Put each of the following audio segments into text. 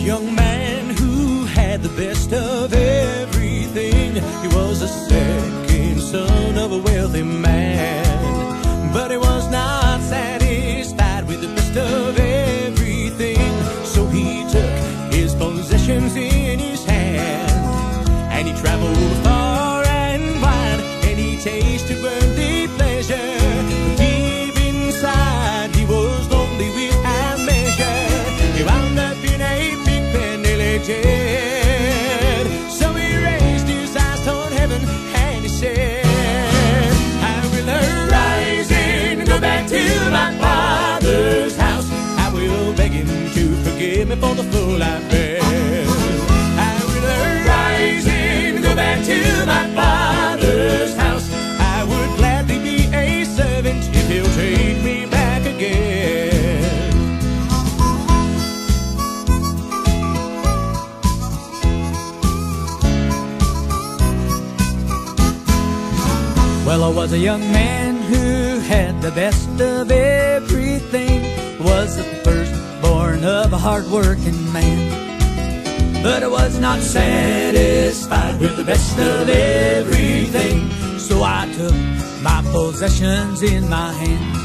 a young man who had the best of everything. He was the second son of a wealthy man, but he was not satisfied with the best of everything. So he took his possessions in his hand, and he traveled far and wide, and he tasted worldly pleasure. Deep inside he was lonely without measure. He wound up in a big penny jet. So he raised his eyes toward heaven and he said, I will arise and go back to my father's house. I will beg him to forgive me for the fool I've been. I will arise and go back to my father's house. I would gladly be a servant if he'll take me back again. Well, I was a young man who had the best of everything. Was the firstborn of a hard-working man, but I was not satisfied with the best of everything. So I took my possessions in my hand.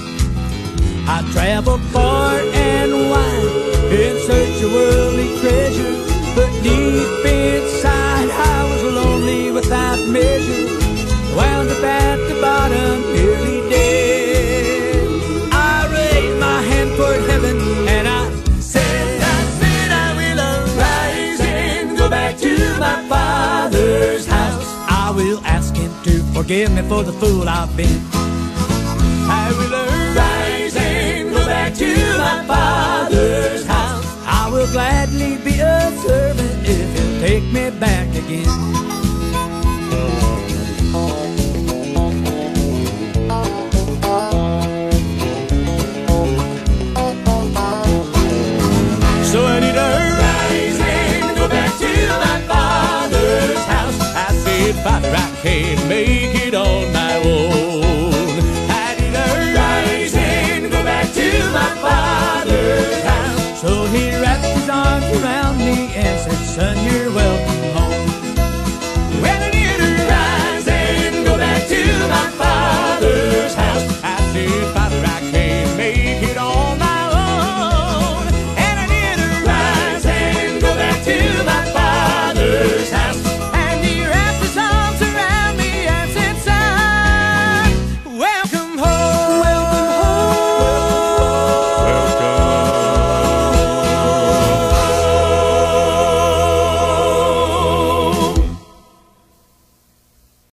I traveled far and wide in search of worldly treasure, but deep inside I was lonely without measure. Wound up at the bottom, nearly dead. I raised my hand toward heaven and I said I will arise and go back to my father's house. I will ask him to forgive me for the fool I've been. I will arise and go back to my father's house. I will gladly be a servant if he'll take me back again. So I need to rise and go back to my father's house. I said, Father, I can't make